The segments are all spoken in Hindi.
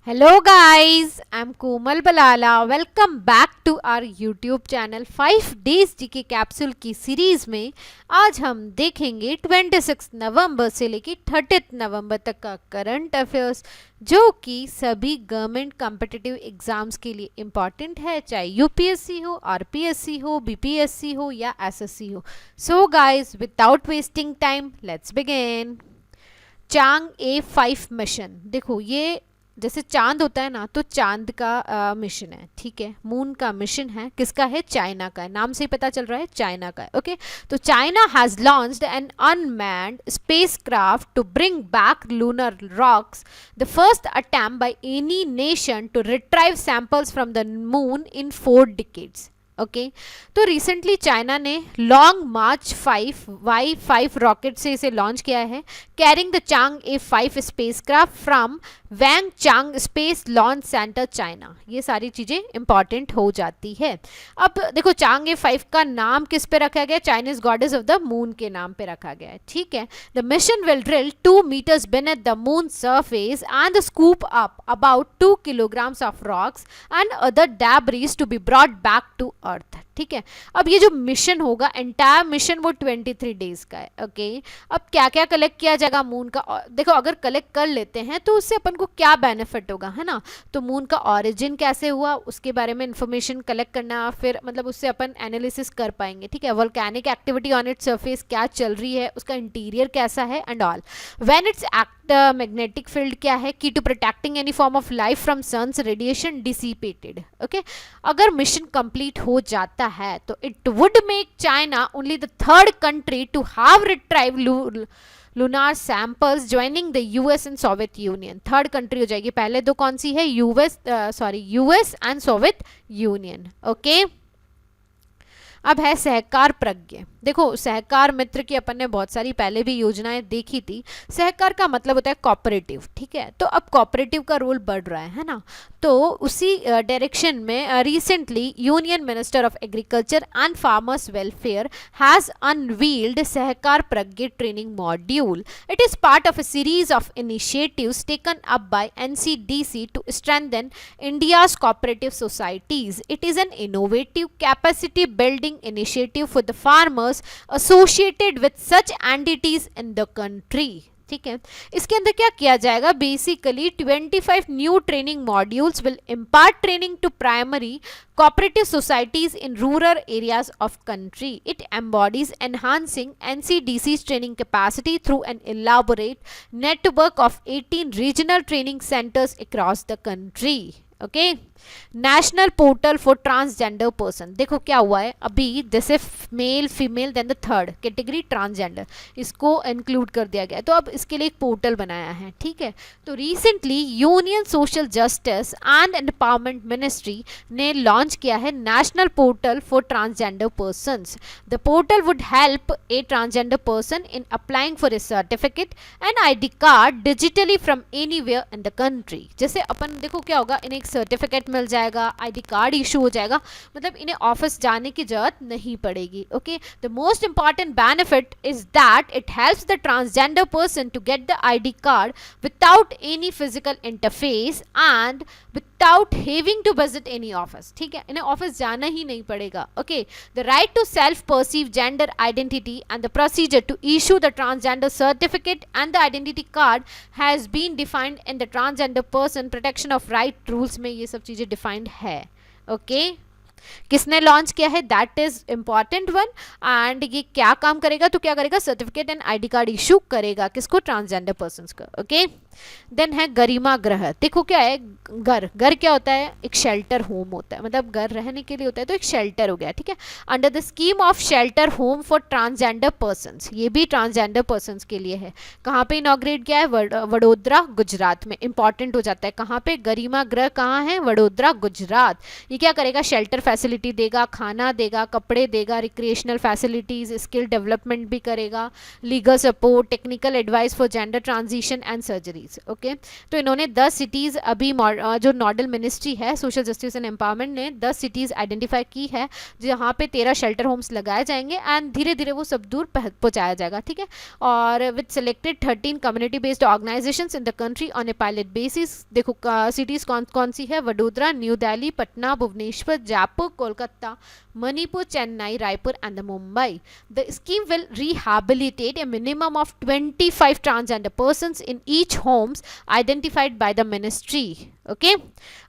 Hello guys, I'm Komal Balala. Welcome back to our YouTube channel 5 Days GK capsule की सीरीज में आज हम देखेंगे 26 नवंबर से लेकर 30 नवंबर तक का करंट अफेयर्स जो कि सभी गवर्नमेंट कॉम्पिटिटिव एग्जाम्स के लिए इम्पॉर्टेंट है, चाहे यूपीएससी हो, आरपीएससी हो, बीपीएससी हो या एसएससी हो. So guys, without wasting time let's begin. Chang A5 mission. देखो, ये जैसे चांद होता है ना, तो चांद का मिशन है, ठीक है. मून का मिशन है, किसका है? चाइना का है. नाम से ही पता चल रहा है चाइना का है. ओके, तो China has launched an unmanned spacecraft to bring back lunar rocks, the first attempt by any nation to retrieve samples from the moon in 4 decades. Okay, तो रिसेंटली चाइना ने लॉन्ग मार्च 5 Y5 रॉकेट से इसे लॉन्च किया है, carrying the Chang'e A5 spacecraft from Wenchang space launch centre China. ये सारी चीज़ें इंपॉर्टेंट हो जाती है. अब देखो, चांग A5 का नाम किस पे रखा गया? Chinese goddess of the moon के नाम पे रखा गया है, ठीक है. The mission will drill 2 meters beneath the moon surface and scoop up about 2 kilograms of rocks and other debris to be brought back to अर्थ. ठीक है, अब ये जो मिशन होगा, एंटायर मिशन वो 23 डेज का है. ओके, अब क्या क्या कलेक्ट किया जाएगा मून का? देखो, अगर कलेक्ट कर लेते हैं तो उससे अपन को क्या बेनिफिट होगा, है ना. तो मून का ऑरिजिन कैसे हुआ उसके बारे में इंफॉर्मेशन कलेक्ट करना, फिर मतलब उससे अपन एनालिसिस कर पाएंगे, ठीक है. Volcanic activity on its surface क्या चल रही है, उसका इंटीरियर कैसा है and all. When its magnetic field क्या है कि to protecting any form of life from sun's radiation dissipated. Okay, अगर मिशन कंप्लीट हो जाता है तो it would make China only the third country to have retrieve lunar samples joining the US and Soviet Union. Third country हो जाएगी. पहले दो कौन सी है? US and Soviet union. Okay, अब है सहकार प्रज्ञ. देखो, सहकार मित्र की अपन ने बहुत सारी पहले भी योजनाएं देखी थी. सहकार का मतलब होता है कोऑपरेटिव, ठीक है. तो अब कोऑपरेटिव का रोल बढ़ रहा है ना. तो उसी डायरेक्शन में recently union minister of agriculture and farmers welfare has unveiled Sahakar Pragya training module. It is part of a series of initiatives taken up by NCDC to strengthen India's cooperative societies. It is an innovative capacity building initiative for the farmers associated with such entities in the country. ठीक है, इसके अंदर क्या किया जाएगा? Basically 25 new training modules will impart training to primary cooperative societies in rural areas of country. It embodies enhancing NCDC's training capacity through an elaborate network of 18 regional training centers across the country. Okay, national portal for transgender person. देखो क्या हुआ है अभी, जैसे male female then the third category transgender, इसको इंक्लूड कर दिया गया. तो अब इसके लिए एक पोर्टल बनाया है, ठीक है. तो recently union social justice and empowerment ministry ने लॉन्च किया है national portal for transgender persons. The portal would help A transgender person in applying for A certificate and ID card digitally from anywhere in the country. जैसे अपन देखो क्या होगा, इन्हें एक सर्टिफिकेट मिल जाएगा, ID कार्ड इशू हो जाएगा, मतलब इन्हें ऑफिस जाने की जरूरत नहीं पड़ेगी. Okay, the most important benefit is that it helps the transgender person to get the ID card without any physical interface and without having to visit any office. ठीक है, इन्हें ऑफिस जाना ही नहीं पड़ेगा. Okay, the right to self perceive gender identity and the procedure to issue the transgender certificate and the identity card has been defined in the transgender person protection of right rules में ये सब चीजें डिफाइंड है. ओके, किसने लॉन्च किया है? That is important one. And ये क्या काम करेगा? तो क्या करेगा? Certificate and ID card issue करेगा. किसको? ट्रांसजेंडर पर्सन को. ओके, देन है गरिमा गृह. देखो क्या है, घर क्या होता है? एक शेल्टर होम होता है, मतलब घर रहने के लिए होता है, तो एक शेल्टर हो गया, ठीक है. Under the scheme of shelter home for transgender persons, ये भी ट्रांसजेंडर पर्सन्स के लिए है. कहाँ पे इनॉग्रेट किया है? वडोदरा गुजरात में. इंपॉर्टेंट हो जाता है. कहाँ पे? गरिमा गृह कहाँ है? वडोदरा गुजरात. ये क्या करेगा? शेल्टर फैसिलिटी देगा, खाना देगा, कपड़े देगा, रिक्रिएशनल फैसिलिटीज़, स्किल डेवलपमेंट भी करेगा, legal support, technical advice for gender transition and surgeries. Okay, तो इन्होंने 10 सिटीज़ अभी जो नोडल मिनिस्ट्री है सोशल जस्टिस एंड एम्पावरमेंट ने 10 सिटीज़ आइडेंटिफाई की है जहाँ पे 13 शेल्टर होम्स लगाए जाएंगे एंड धीरे धीरे वो सब दूर पहुँचाया जाएगा। ठीक है, और with selected 13 community based organisations in the country on a pilot basis. देखो सिटीज़ कौन कौन सी है, Vadodara, New Delhi, Patna, Bhubaneswar, Jaipur, Kolkata, Manipur, Chennai, Raipur and the Mumbai. The scheme will rehabilitate a minimum of 25 transgender persons in each homes identified by the ministry. Okay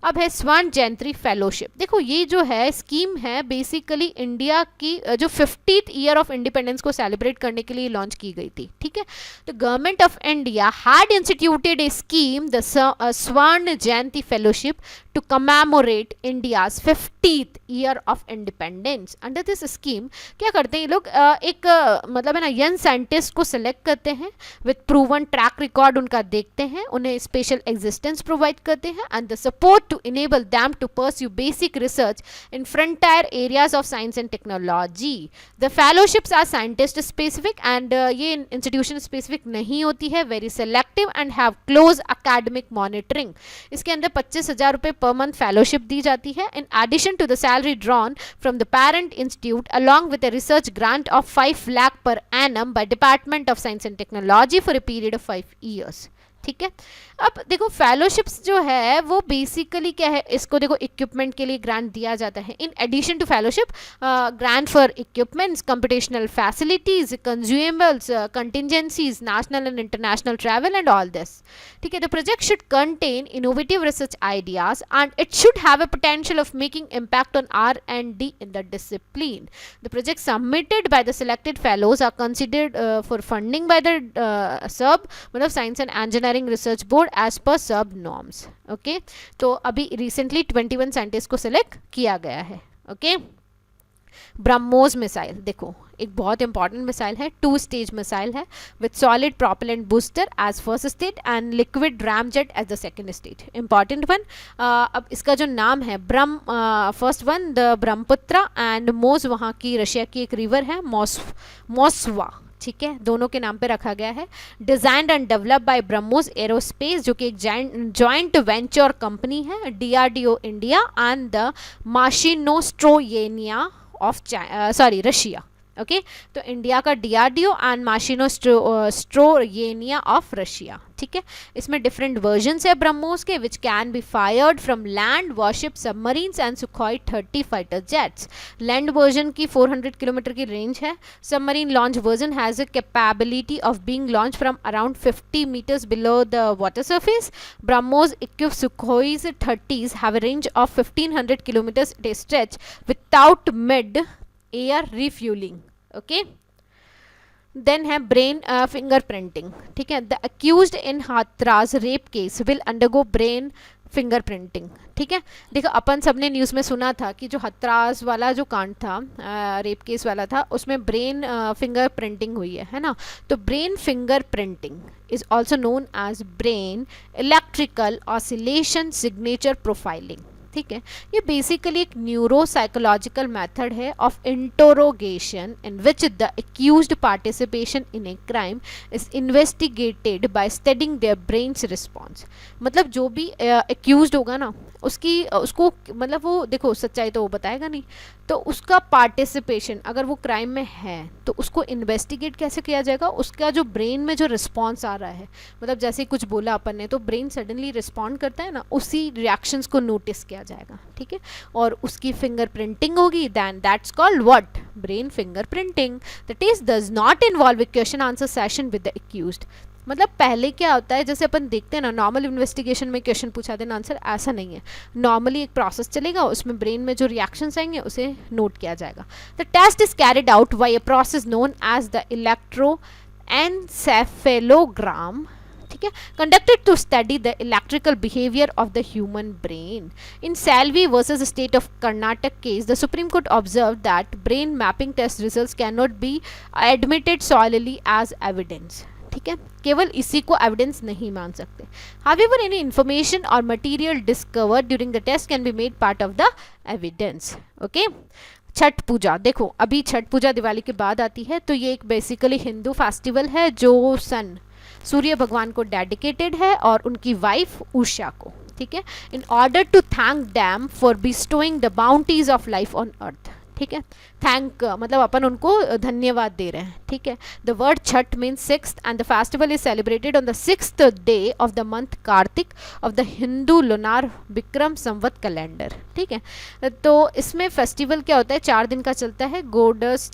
अब है स्वर्ण जयंती फेलोशिप। देखो ये जो है स्कीम है बेसिकली इंडिया की जो 50th ईयर ऑफ इंडिपेंडेंस को सेलिब्रेट करने के लिए लॉन्च की गई थी। ठीक है, तो government of India had instituted A scheme the स्वर्ण जयंती fellowship to commemorate India's 50th year of independence. Under this scheme क्या करते हैं ये लोग एक मतलब है ना यंग साइंटिस्ट को सिलेक्ट करते हैं विद प्रूवन ट्रैक रिकॉर्ड उनका देखते हैं, उन्हें स्पेशल एग्जिस्टेंस प्रोवाइड करते हैं and the support to enable them to pursue basic research in frontier areas of science and technology. The fellowships are scientist specific and ये इंस्टीट्यूशन स्पेसिफिक नहीं होती है, very selective and have close academic monitoring. इसके अंदर 25,000 रुपये पर मंथ फेलोशिप दी जाती है in addition to the salary drawn from the parent institute along with a research grant of 5 lakh per annum by department of science and technology for a period of 5 years. ठीक है, अब देखो फेलोशिप्स जो है वो बेसिकली क्या है, इसको देखो इक्विपमेंट के लिए ग्रांट दिया जाता है। In addition to fellowship grant for equipments, computational facilities, consumables, contingencies, national and international travel and all this. ठीक है, the project should contain innovative research ideas and it should have a potential of making impact on R&D in the discipline. The project submitted by the selected fellows are considered for funding by the सब मतलब Science and Engineering Research Board as per सब नॉर्म्स। ओके, तो अभी रिसेंटली 21 साइंटिस्ट को सिलेक्ट किया गया है। ओके, ब्रह्मोस मिसाइल देखो एक बहुत इंपॉर्टेंट मिसाइल है, 2 स्टेज मिसाइल है with solid propellant booster as first stage and liquid ramjet as the second stage. Important one, अब इसका जो नाम है first one the Brahmaputra and Moskva वहाँ की रशिया की एक रिवर है मोस्वा। ठीक है, दोनों के नाम पे रखा गया है। Designed and develop by BrahMos Aerospace जो कि एक जॉइंट वेंचर कंपनी है, DRDO India and the Mashinostroyeniya of Russia. Okay, तो इंडिया का DRDO and Mashinostroyeniya of Russia. ठीक है, इसमें डिफरेंट वर्जन्स है ब्रह्मोस के which can be fired from land, warship, submarines and Sukhoi 30 fighter jets. Land version की 400 किलोमीटर की रेंज है। Submarine launch version has a capability of being launch from around 50 metres below the water surface. BrahMos equipped Sukhoi 30s have a range of 1500 kilometers at a stretch without mid-air refueling. Okay. Then है ब्रेन फिंगरप्रिंटिंग। ठीक है, the accused in Hathras rape case will undergo brain fingerprinting. ठीक है, देखो अपन सबने न्यूज़ में सुना था कि जो हाथरास वाला जो कांड था रेप केस वाला था उसमें ब्रेन फिंगरप्रिंटिंग हुई है ना। तो brain fingerprinting is also known as brain electrical oscillation signature profiling. ठीक है, ये बेसिकली एक न्यूरोसाइकोलॉजिकल मेथड है of interrogation in which the accused participation in a crime is investigated by studying their brain's response. मतलब जो भी एक्यूज्ड होगा ना उसको मतलब वो देखो सच्चाई तो वो बताएगा नहीं, तो उसका पार्टिसिपेशन अगर वो क्राइम में है तो उसको इन्वेस्टिगेट कैसे किया जाएगा, उसका जो ब्रेन में जो रिस्पॉन्स आ रहा है मतलब जैसे कुछ बोला अपन ने तो ब्रेन सडनली रिस्पॉन्ड करता है ना, उसी रिएक्शंस को नोटिस किया जाएगा। ठीक है, और उसकी फिंगरप्रिंटिंग होगी, then that's called what, brain fingerprinting. The test does not involve a question answer session with the accused. मतलब पहले क्या होता है जैसे अपन देखते हैं ना नॉर्मल इन्वेस्टिगेशन में क्वेश्चन पूछा देना आंसर, ऐसा नहीं है। नॉर्मली एक प्रोसेस चलेगा, उसमें ब्रेन में जो रिएक्शंस आएंगे उसे नोट किया जाएगा। The test is carried out by a process known as the electroencephalogram. ठीक है, conducted to study the electrical behavior of the human brain. In Salvi versus State of Karnataka case, the Supreme Court observed that brain mapping test results cannot be admitted solely as evidence. ठीक है, केवल इसी को एविडेंस नहीं मान सकते. However, any information or material discovered during the test can be made part of the evidence. Okay. Chhath पूजा, देखो अभी छठ पूजा दिवाली के बाद आती है, तो ये एक बेसिकली हिंदू फेस्टिवल है जो सूर्य भगवान को डेडिकेटेड है और उनकी वाइफ उषा को. ठीक है, in order to thank them for bestowing the bounties of life on earth. ठीक है, थैंक मतलब अपन उनको धन्यवाद दे रहे हैं. ठीक है, the word Chhath means sixth and the festival is celebrated on the 6th day of the month Kartik of the Hindu lunar Vikram Samvat calendar. ठीक है, तो इसमें फेस्टिवल क्या होता है, 4 दिन का चलता है. गॉडेस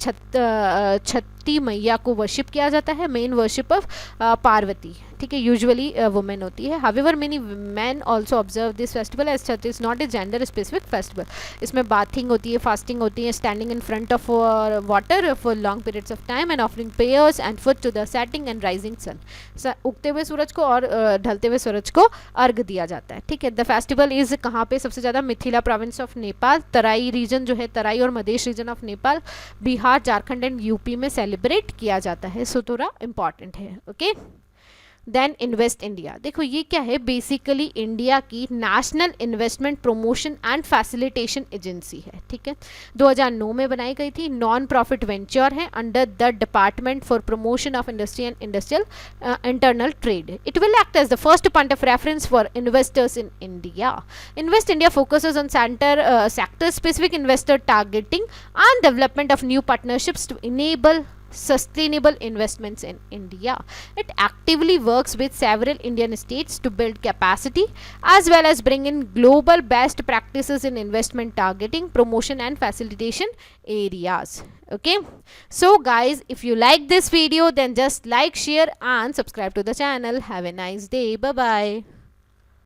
छठी मैया को वर्शिप किया जाता है, मेन वर्शिप ऑफ पार्वती. ठीक है, यूजुअली वुमेन होती है. However many man also observe this festival as Chhath is not a gender specific festival. इसमें बाथिंग होती है, फास्टिंग होती है, standing in front of water for long periods of time and offering prayers and food to the setting and rising sun. उगते हुए सूरज को और ढलते हुए सूरज को अर्घ दिया जाता है. ठीक है, द फेस्टिवल इज कहाँ पे सबसे ज़्यादा, Mithila province of Nepal, Terai region जो है, तराई और Madhesh region of Nepal, Bihar, Jharkhand and UP में सेलिब्रेट किया जाता है. सो थोड़ा इंपॉर्टेंट है. ओके. देन इन्वेस्ट इंडिया, देखो ये क्या है, बेसिकली इंडिया की national investment promotion and facilitation agency है. ठीक है, 2009 में बनाई गई थी. नॉन प्रॉफिट वेंचर है under the department for promotion of industry and industrial internal trade. It will act as the first point of reference for investors in India. Invest India focuses on sector specific investor targeting and development of new partnerships to enable sustainable investments in India. It actively works with several Indian states to build capacity as well as bring in global best practices in investment targeting, promotion and facilitation areas. Okay, so guys, if you like this video then just like, share and subscribe to the channel. Have a nice day. Bye bye.